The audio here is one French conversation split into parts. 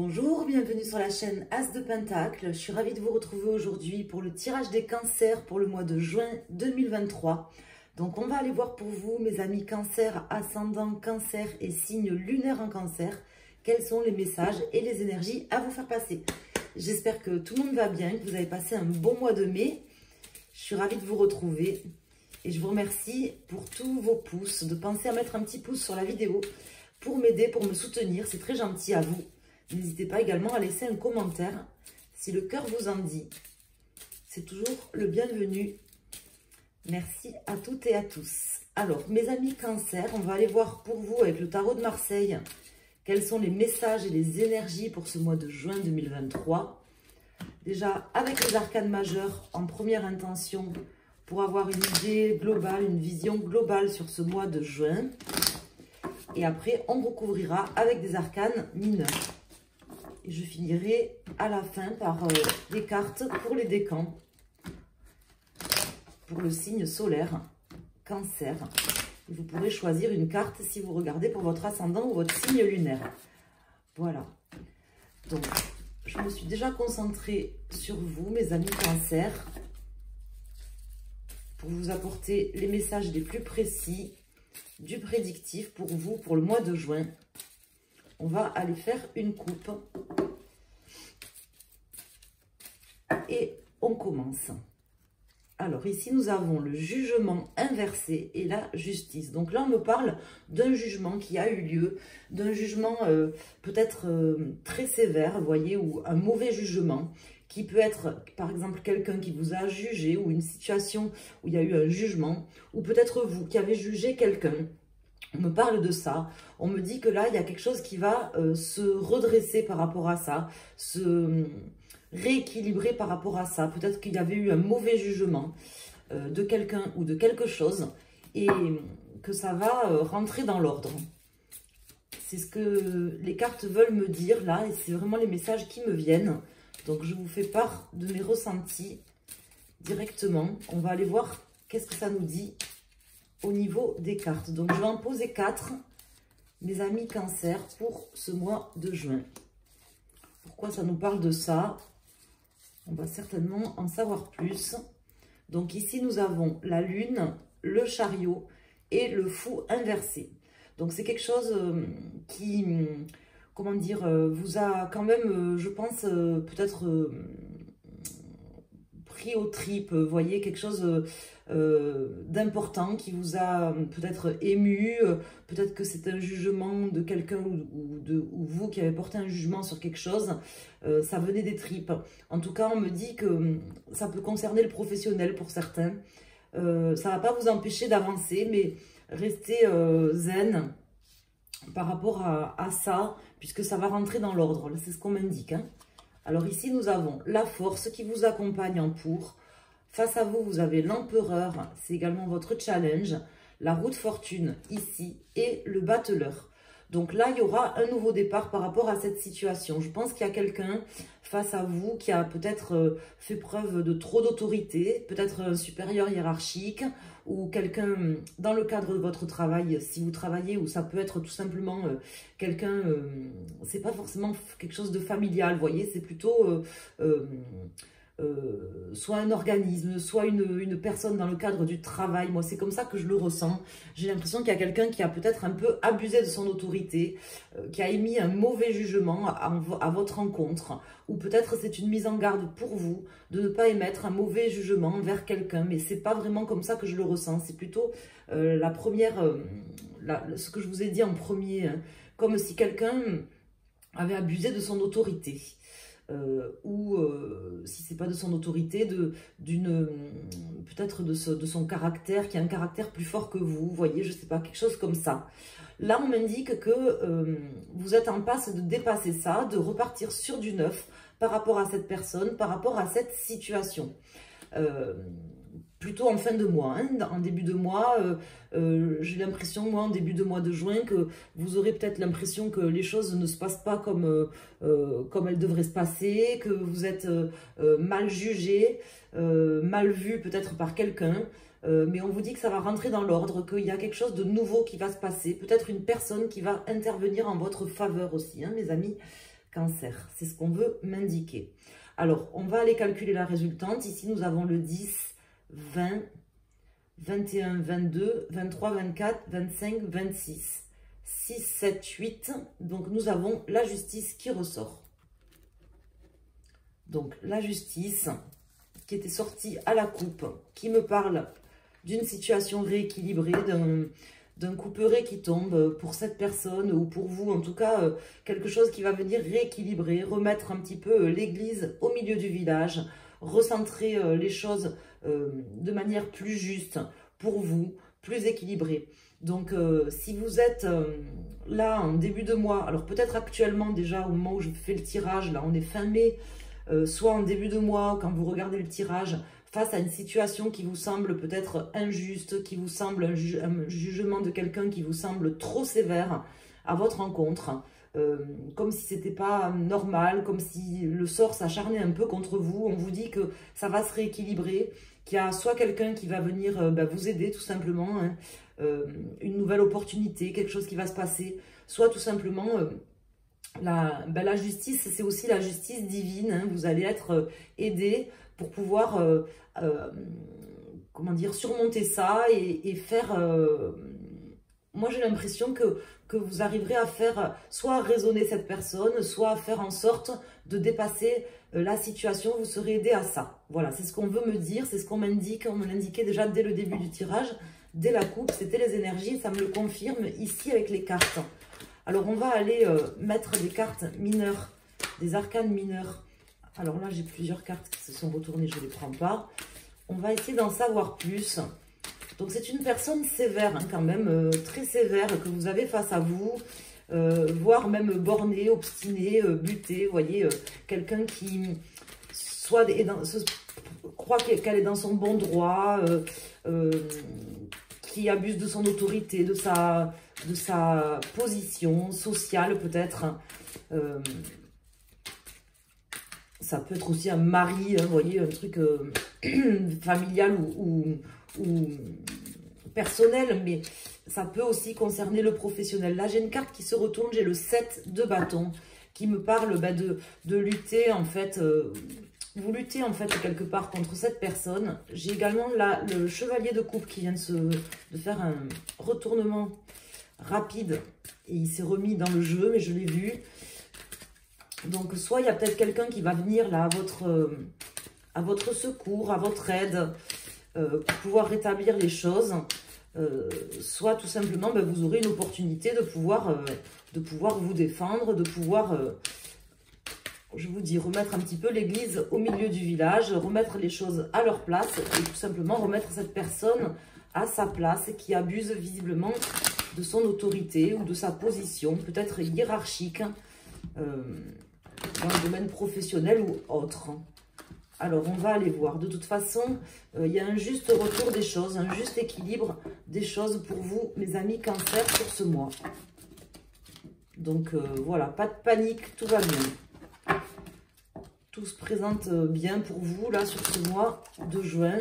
Bonjour, bienvenue sur la chaîne As de Pentacle. Je suis ravie de vous retrouver aujourd'hui pour le tirage des cancers pour le mois de juin 2023. Donc on va aller voir pour vous, mes amis cancer, ascendant cancer et signe lunaire en cancer, quels sont les messages et les énergies à vous faire passer. J'espère que tout le monde va bien, que vous avez passé un bon mois de mai. Je suis ravie de vous retrouver et je vous remercie pour tous vos pouces, de penser à mettre un petit pouce sur la vidéo pour m'aider, pour me soutenir. C'est très gentil à vous. N'hésitez pas également à laisser un commentaire si le cœur vous en dit. C'est toujours le bienvenu. Merci à toutes et à tous. Alors, mes amis cancer, on va aller voir pour vous avec le tarot de Marseille quels sont les messages et les énergies pour ce mois de juin 2023. Déjà, avec les arcanes majeurs en première intention pour avoir une idée globale, une vision globale sur ce mois de juin. Et après, on recouvrira avec des arcanes mineurs. Et je finirai à la fin par des cartes pour les décans. Pour le signe solaire, cancer. Et vous pourrez choisir une carte si vous regardez pour votre ascendant ou votre signe lunaire. Voilà. Donc, je me suis déjà concentrée sur vous, mes amis cancer, pour vous apporter les messages les plus précis du prédictif pour vous, pour le mois de juin. On va aller faire une coupe. Et on commence. Alors ici, nous avons le jugement inversé et la justice. Donc là, on me parle d'un jugement qui a eu lieu, d'un jugement peut-être très sévère, vous voyez, ou un mauvais jugement, qui peut être, par exemple, quelqu'un qui vous a jugé, ou une situation où il y a eu un jugement, ou peut-être vous qui avez jugé quelqu'un. On me parle de ça, on me dit que là, il y a quelque chose qui va se redresser par rapport à ça, se rééquilibrer par rapport à ça. Peut-être qu'il y avait eu un mauvais jugement de quelqu'un ou de quelque chose et que ça va rentrer dans l'ordre. C'est ce que les cartes veulent me dire là et c'est vraiment les messages qui me viennent. Donc, je vous fais part de mes ressentis directement. On va aller voir qu'est-ce que ça nous dit au niveau des cartes. Donc, je vais en poser 4, mes amis cancer, pour ce mois de juin. Pourquoi ça nous parle de ça? On va certainement en savoir plus. Donc, ici, nous avons la lune, le chariot et le fou inversé. Donc, c'est quelque chose qui, comment dire, vous a quand même, je pense, peut-être pris aux tripes, vous voyez, quelque chose d'important qui vous a peut-être ému, peut-être que c'est un jugement de quelqu'un ou vous qui avez porté un jugement sur quelque chose, ça venait des tripes. En tout cas, on me dit que ça peut concerner le professionnel pour certains. Ça ne va pas vous empêcher d'avancer, mais restez zen par rapport à ça, puisque ça va rentrer dans l'ordre. C'est ce qu'on m'indique, hein. Alors ici, nous avons la force qui vous accompagne en pour. Face à vous, vous avez l'empereur, c'est également votre challenge. La roue de fortune ici et le battleur. Donc là, il y aura un nouveau départ par rapport à cette situation. Je pense qu'il y a quelqu'un face à vous qui a peut-être fait preuve de trop d'autorité, peut-être un supérieur hiérarchique ou quelqu'un dans le cadre de votre travail, si vous travaillez, ou ça peut être tout simplement quelqu'un, c'est pas forcément quelque chose de familial, vous voyez, c'est plutôt soit un organisme, soit une personne dans le cadre du travail. Moi, c'est comme ça que je le ressens. J'ai l'impression qu'il y a quelqu'un qui a peut-être un peu abusé de son autorité, qui a émis un mauvais jugement à votre rencontre, ou peut-être c'est une mise en garde pour vous de ne pas émettre un mauvais jugement envers quelqu'un, mais c'est pas vraiment comme ça que je le ressens. C'est plutôt la première, ce que je vous ai dit en premier, hein, comme si quelqu'un avait abusé de son autorité. Ou si c'est pas de son autorité, peut-être de son caractère, qui a un caractère plus fort que vous, voyez, je sais pas, quelque chose comme ça. Là, on m'indique que vous êtes en passe de dépasser ça, de repartir sur du neuf par rapport à cette personne, par rapport à cette situation. Plutôt en fin de mois, hein, en début de mois, j'ai l'impression, moi, en début de mois de juin, que vous aurez peut-être l'impression que les choses ne se passent pas comme elles devraient se passer, que vous êtes mal jugé, mal vu peut-être par quelqu'un, mais on vous dit que ça va rentrer dans l'ordre, qu'il y a quelque chose de nouveau qui va se passer, peut-être une personne qui va intervenir en votre faveur aussi, hein, mes amis Cancer. C'est ce qu'on veut m'indiquer. Alors, on va aller calculer la résultante. Ici, nous avons le 10, 20, 21, 22, 23, 24, 25, 26. 6, 7, 8. Donc, nous avons la justice qui ressort. Donc, la justice qui était sortie à la coupe, qui me parle d'une situation rééquilibrée, d'un couperet qui tombe pour cette personne ou pour vous. En tout cas, quelque chose qui va venir rééquilibrer, remettre un petit peu l'église au milieu du village, recentrer les choses de manière plus juste pour vous, plus équilibrée. Donc, si vous êtes là en début de mois, alors peut-être actuellement déjà au moment où je fais le tirage, là on est fin mai, soit en début de mois, quand vous regardez le tirage, face à une situation qui vous semble peut-être injuste, qui vous semble un jugement de quelqu'un qui vous semble trop sévère à votre rencontre, comme si c'était pas normal, comme si le sort s'acharnait un peu contre vous, on vous dit que ça va se rééquilibrer, qu'il y a soit quelqu'un qui va venir vous aider tout simplement, hein, une nouvelle opportunité, quelque chose qui va se passer, soit tout simplement la justice, c'est aussi la justice divine, hein. Vous allez être aidé pour pouvoir comment dire, surmonter ça et faire... moi j'ai l'impression que vous arriverez à faire, soit à raisonner cette personne, soit à faire en sorte de dépasser la situation, vous serez aidé à ça. Voilà, c'est ce qu'on veut me dire, c'est ce qu'on m'indique, on me l'indiquait déjà dès le début du tirage, dès la coupe, c'était les énergies, ça me le confirme ici avec les cartes. Alors on va aller mettre des cartes mineures, des arcanes mineurs. Alors là j'ai plusieurs cartes qui se sont retournées, je ne les prends pas. On va essayer d'en savoir plus. Donc c'est une personne sévère, hein, quand même, très sévère que vous avez face à vous, voire même borné, obstiné, buté. Vous voyez, quelqu'un qui soit croit qu'elle est dans son bon droit, qui abuse de son autorité, de sa position sociale peut-être. Ça peut être aussi un mari, hein, vous voyez, un truc familial ou personnel, mais ça peut aussi concerner le professionnel. Là, j'ai une carte qui se retourne, j'ai le 7 de bâton, qui me parle de lutter, en fait, vous luttez, en fait, quelque part contre cette personne. J'ai également là, le chevalier de coupe qui vient de faire un retournement rapide, et il s'est remis dans le jeu, mais je l'ai vu. Donc, soit il y a peut-être quelqu'un qui va venir là à votre secours, à votre aide, pour pouvoir rétablir les choses. Soit tout simplement, vous aurez une opportunité de pouvoir vous défendre, de pouvoir, je vous dis, remettre un petit peu l'église au milieu du village, remettre les choses à leur place et tout simplement remettre cette personne à sa place qui abuse visiblement de son autorité ou de sa position, peut-être hiérarchique, dans le domaine professionnel ou autre. Alors, on va aller voir. De toute façon, il y a un juste retour des choses, un juste équilibre des choses pour vous, mes amis Cancer, sur ce mois. Donc, voilà, pas de panique, tout va bien. Tout se présente bien pour vous, là, sur ce mois de juin.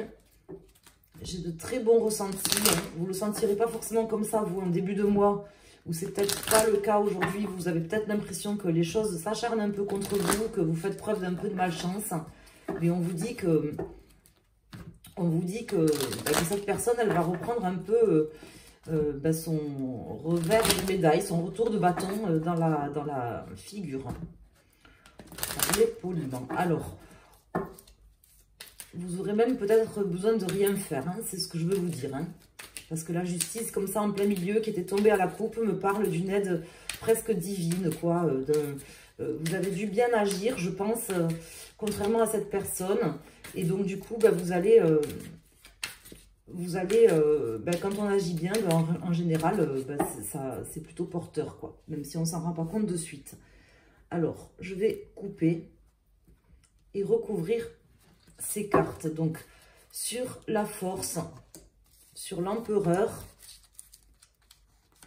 J'ai de très bons ressentis. Hein. Vous ne le sentirez pas forcément comme ça, vous, en début de mois, ou c'est peut-être pas le cas aujourd'hui. Vous avez peut-être l'impression que les choses s'acharnent un peu contre vous, que vous faites preuve d'un peu de malchance. Mais on vous dit que cette personne, elle va reprendre un peu son revers de médaille, son retour de bâton dans la figure. Parlez poliment. Alors, vous aurez même peut-être besoin de rien faire, hein, c'est ce que je veux vous dire. Hein, parce que la justice, comme ça, en plein milieu, qui était tombée à la coupe, me parle d'une aide presque divine, quoi. Vous avez dû bien agir, je pense, contrairement à cette personne. Et donc, du coup, vous allez quand on agit bien, en général, c'est plutôt porteur, quoi. Même si on ne s'en rend pas compte de suite. Alors, je vais couper et recouvrir ces cartes. Donc, sur la force, sur l'empereur,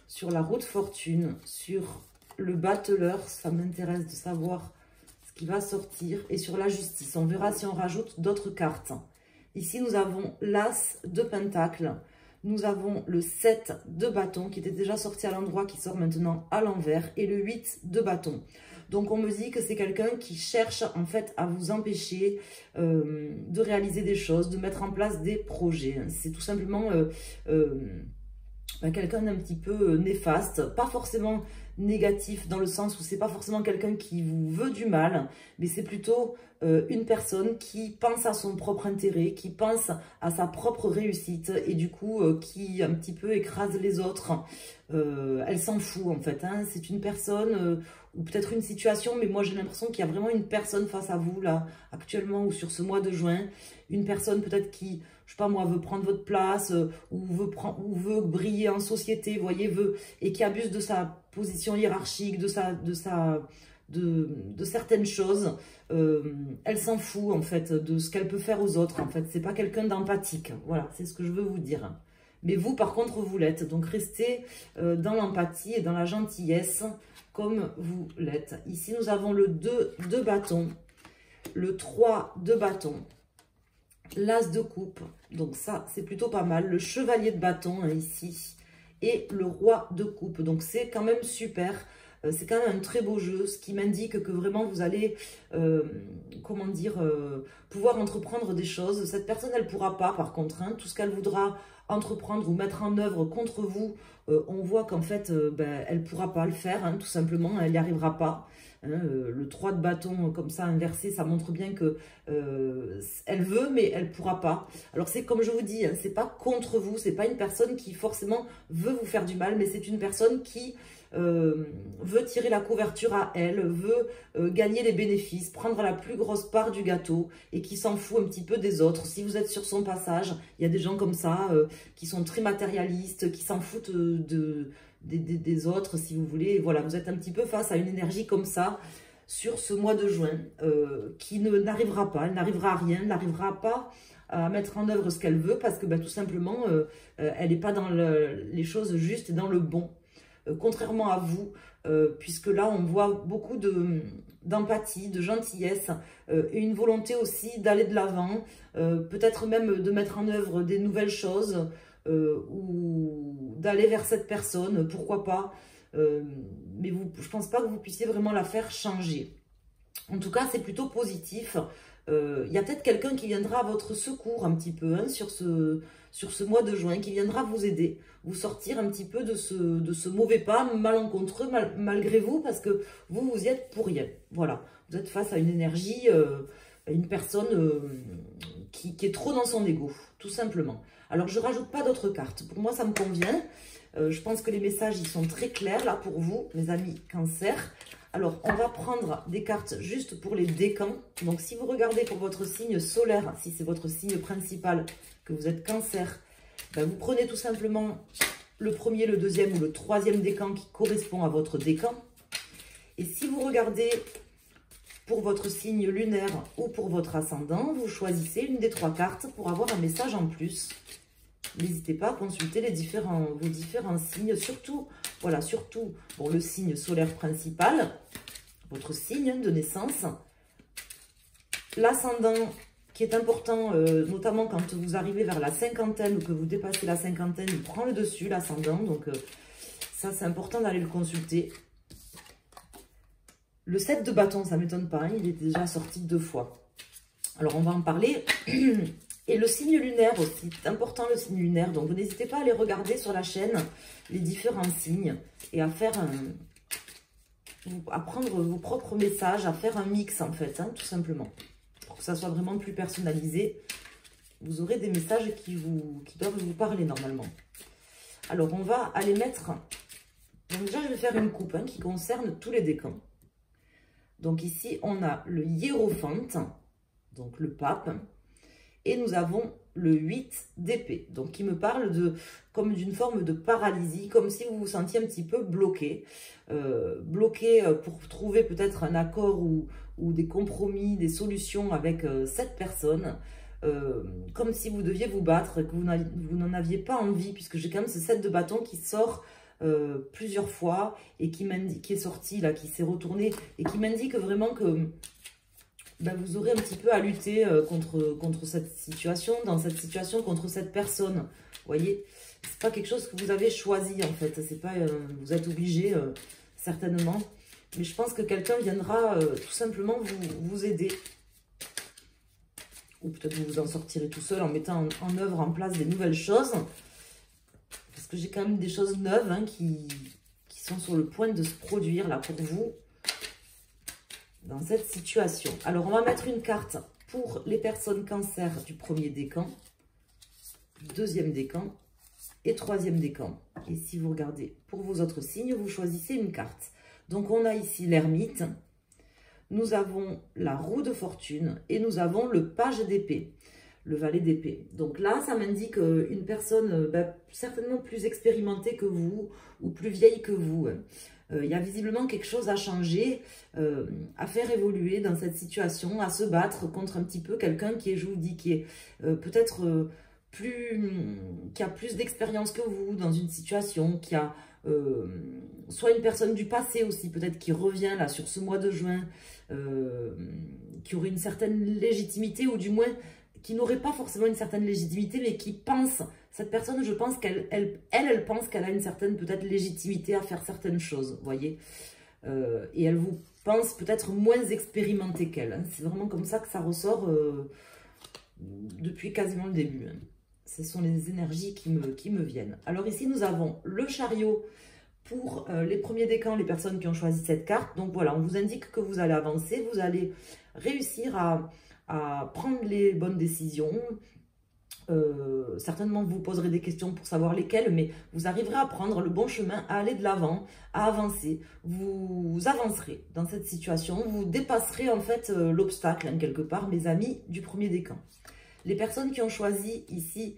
sur la roue de fortune, sur le battleur, ça m'intéresse de savoir ce qui va sortir, et sur la justice. On verra si on rajoute d'autres cartes. Ici, nous avons l'As de Pentacle, nous avons le 7 de bâton qui était déjà sorti à l'endroit, qui sort maintenant à l'envers, et le 8 de bâton. Donc on me dit que c'est quelqu'un qui cherche en fait à vous empêcher de réaliser des choses, de mettre en place des projets. C'est tout simplement quelqu'un d'un petit peu néfaste, pas forcément négatif dans le sens où c'est pas forcément quelqu'un qui vous veut du mal, mais c'est plutôt une personne qui pense à son propre intérêt, qui pense à sa propre réussite et du coup qui un petit peu écrase les autres. Elle s'en fout en fait, hein. C'est une personne ou peut-être une situation, mais moi j'ai l'impression qu'il y a vraiment une personne face à vous là actuellement ou sur ce mois de juin, une personne peut-être qui, je sais pas moi, veut prendre votre place ou veut briller en société, vous voyez, et qui abuse de sa position hiérarchique, de certaines choses. Elle s'en fout en fait de ce qu'elle peut faire aux autres. En fait, c'est pas quelqu'un d'empathique. Voilà, c'est ce que je veux vous dire. Mais vous, par contre, vous l'êtes. Donc, restez dans l'empathie et dans la gentillesse comme vous l'êtes. Ici, nous avons le 2 de bâton, le 3 de bâton, l'as de coupe. Donc, ça, c'est plutôt pas mal. Le chevalier de bâton, hein, ici, et le roi de coupe. Donc, c'est quand même super. C'est quand même un très beau jeu, ce qui m'indique que vraiment vous allez, comment dire, pouvoir entreprendre des choses. Cette personne, elle ne pourra pas, par contre, hein, tout ce qu'elle voudra entreprendre ou mettre en œuvre contre vous, on voit qu'en fait, elle ne pourra pas le faire, hein, tout simplement, elle n'y arrivera pas. Hein, le 3 de bâton comme ça inversé, ça montre bien que elle veut, mais elle ne pourra pas. Alors c'est comme je vous dis, hein, c'est pas contre vous, c'est pas une personne qui forcément veut vous faire du mal, mais c'est une personne qui veut tirer la couverture à elle, veut gagner les bénéfices, prendre la plus grosse part du gâteau et qui s'en fout un petit peu des autres. Si vous êtes sur son passage, il y a des gens comme ça qui sont très matérialistes, qui s'en foutent des autres, si vous voulez. Et voilà, vous êtes un petit peu face à une énergie comme ça sur ce mois de juin qui n'arrivera pas, elle n'arrivera à rien, elle n'arrivera pas à mettre en œuvre ce qu'elle veut parce que tout simplement, elle n'est pas dans les choses justes et dans le bon. Contrairement à vous, puisque là on voit beaucoup d'empathie, de gentillesse et une volonté aussi d'aller de l'avant, peut-être même de mettre en œuvre des nouvelles choses ou d'aller vers cette personne, pourquoi pas, mais je ne pense pas que vous puissiez vraiment la faire changer. En tout cas, c'est plutôt positif. Il y a peut-être quelqu'un qui viendra à votre secours un petit peu hein, sur ce mois de juin, qui viendra vous aider, vous sortir un petit peu de ce mauvais pas malencontreux, malgré vous, parce que vous y êtes pour rien. Voilà, vous êtes face à une énergie, une personne qui est trop dans son ego, tout simplement. Alors, je ne rajoute pas d'autres cartes. Pour moi, ça me convient. Je pense que les messages, ils sont très clairs, là, pour vous, mes amis Cancer. Alors, on va prendre des cartes juste pour les décans. Donc, si vous regardez pour votre signe solaire, si c'est votre signe principal, que vous êtes Cancer, vous prenez tout simplement le premier, le deuxième ou le troisième décan qui correspond à votre décan. Et si vous regardez pour votre signe lunaire ou pour votre ascendant, vous choisissez une des 3 cartes pour avoir un message en plus. N'hésitez pas à consulter vos différents signes, surtout, voilà, surtout bon, le signe solaire principal, votre signe de naissance, l'ascendant qui est important, notamment quand vous arrivez vers la cinquantaine ou que vous dépassez la cinquantaine, il prend le dessus, l'ascendant, donc ça c'est important d'aller le consulter. Le 7 de bâton, ça ne m'étonne pas, hein, il est déjà sorti 2 fois. Alors on va en parler. Et le signe lunaire aussi, c'est important le signe lunaire. Donc, vous n'hésitez pas à aller regarder sur la chaîne les différents signes et à faire à prendre vos propres messages, à faire un mix en fait, hein, tout simplement. Pour que ça soit vraiment plus personnalisé, vous aurez des messages qui doivent vous parler normalement. Alors, on va aller mettre... Donc déjà, je vais faire une coupe hein, qui concerne tous les décans. Donc ici, on a le hiérophante, donc le pape. Et nous avons le 8 d'épée, donc qui me parle comme d'une forme de paralysie, comme si vous vous sentiez un petit peu bloqué. Bloqué pour trouver peut-être un accord ou des compromis, des solutions avec cette personne. Comme si vous deviez vous battre et que vous n'en aviez pas envie, puisque j'ai quand même ce 7 de bâton qui sort plusieurs fois et qui est sorti, là, qui s'est retourné et qui m'indique vraiment que... vous aurez un petit peu à lutter contre cette situation, dans cette situation, contre cette personne. Vous voyez, c'est pas quelque chose que vous avez choisi en fait. C'est pas, vous êtes obligé certainement. Mais je pense que quelqu'un viendra tout simplement vous aider. Ou peut-être vous vous en sortirez tout seul en mettant en œuvre, en place des nouvelles choses. Parce que j'ai quand même des choses neuves hein, qui sont sur le point de se produire là pour vous. Dans cette situation. Alors, on va mettre une carte pour les personnes cancer du premier décan, deuxième décan et troisième décan. Et si vous regardez pour vos autres signes, vous choisissez une carte. Donc, on a ici l'ermite, nous avons la roue de fortune et nous avons le page d'épée, le valet d'épée. Donc là, ça m'indique une personne certainement plus expérimentée que vous ou plus vieille que vous. Il y a visiblement quelque chose à changer, à faire évoluer dans cette situation, à se battre contre un petit peu quelqu'un qui est, je vous dis, qui est peut-être qui a plus d'expérience que vous dans une situation, qui a soit une personne du passé aussi, peut-être qui revient là sur ce mois de juin, qui aurait une certaine légitimité ou du moins qui n'aurait pas forcément une certaine légitimité, mais qui pense, cette personne, je pense qu'elle pense qu'elle a une certaine peut-être légitimité à faire certaines choses, vous voyez. Et elle vous pense peut-être moins expérimentée qu'elle. Hein. C'est vraiment comme ça que ça ressort depuis quasiment le début. Hein. Ce sont les énergies qui me viennent. Alors ici, nous avons le chariot pour les premiers décans, les personnes qui ont choisi cette carte. Donc voilà, on vous indique que vous allez avancer, vous allez réussir à prendre les bonnes décisions. Certainement, vous poserez des questions pour savoir lesquelles, mais vous arriverez à prendre le bon chemin, à aller de l'avant, à avancer. Vous avancerez dans cette situation, vous dépasserez en fait l'obstacle, hein, quelque part, mes amis du premier décan. Les personnes qui ont choisi ici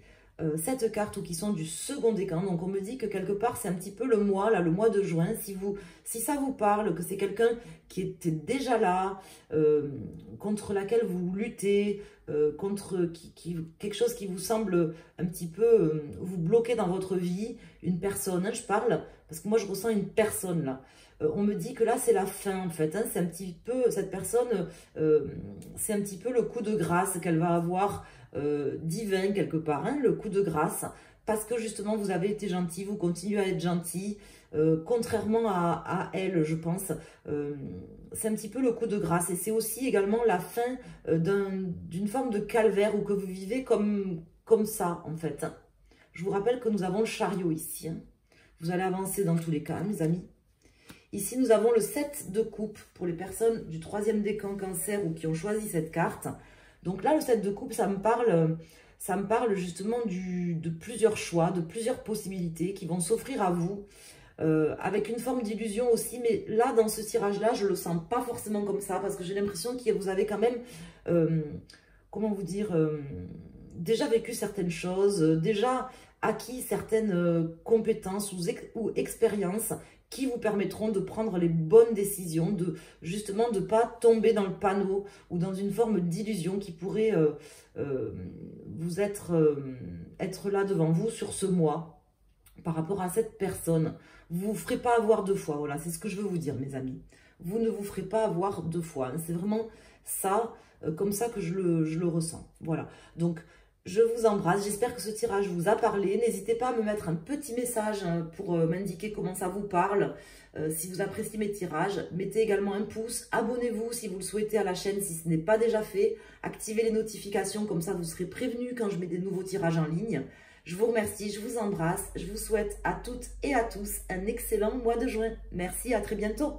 cette carte ou qui sont du second décan, donc on me dit que quelque part c'est un petit peu le mois, là, le mois de juin, si ça vous parle, que c'est quelqu'un qui était déjà là, contre laquelle vous luttez, contre quelque chose qui vous semble un petit peu vous bloquer dans votre vie, une personne, hein, je parle, parce que moi je ressens une personne là. On me dit que là, c'est la fin, en fait. Hein, c'est un petit peu, cette personne, c'est un petit peu le coup de grâce qu'elle va avoir divin, quelque part. Hein, le coup de grâce, parce que justement, vous avez été gentil, vous continuez à être gentil, contrairement à elle, je pense. C'est un petit peu le coup de grâce. Et c'est aussi également la fin d'une forme de calvaire, ou que vous vivez comme ça, en fait. Je vous rappelle que nous avons le chariot ici. Hein. Vous allez avancer dans tous les cas, mes amis. Ici, nous avons le 7 de coupe pour les personnes du troisième décan cancer ou qui ont choisi cette carte. Donc là, le 7 de coupe, ça me parle justement de plusieurs choix, de plusieurs possibilités qui vont s'offrir à vous, avec une forme d'illusion aussi. Mais là, dans ce tirage-là, je ne le sens pas forcément comme ça, parce que j'ai l'impression que vous avez quand même, comment vous dire, déjà vécu certaines choses, déjà acquis certaines compétences ou expériences qui vous permettront de prendre les bonnes décisions, justement de ne pas tomber dans le panneau ou dans une forme d'illusion qui pourrait vous être là devant vous sur ce mois par rapport à cette personne. Vous ne vous ferez pas avoir deux fois, voilà, c'est ce que je veux vous dire, mes amis. Vous ne vous ferez pas avoir deux fois, hein. C'est vraiment ça, comme ça que je le ressens. Voilà, donc je vous embrasse, j'espère que ce tirage vous a parlé. N'hésitez pas à me mettre un petit message pour m'indiquer comment ça vous parle. Si vous appréciez mes tirages, mettez également un pouce. Abonnez-vous si vous le souhaitez à la chaîne si ce n'est pas déjà fait. Activez les notifications, comme ça vous serez prévenu quand je mets des nouveaux tirages en ligne. Je vous remercie, je vous embrasse. Je vous souhaite à toutes et à tous un excellent mois de juin. Merci, à très bientôt.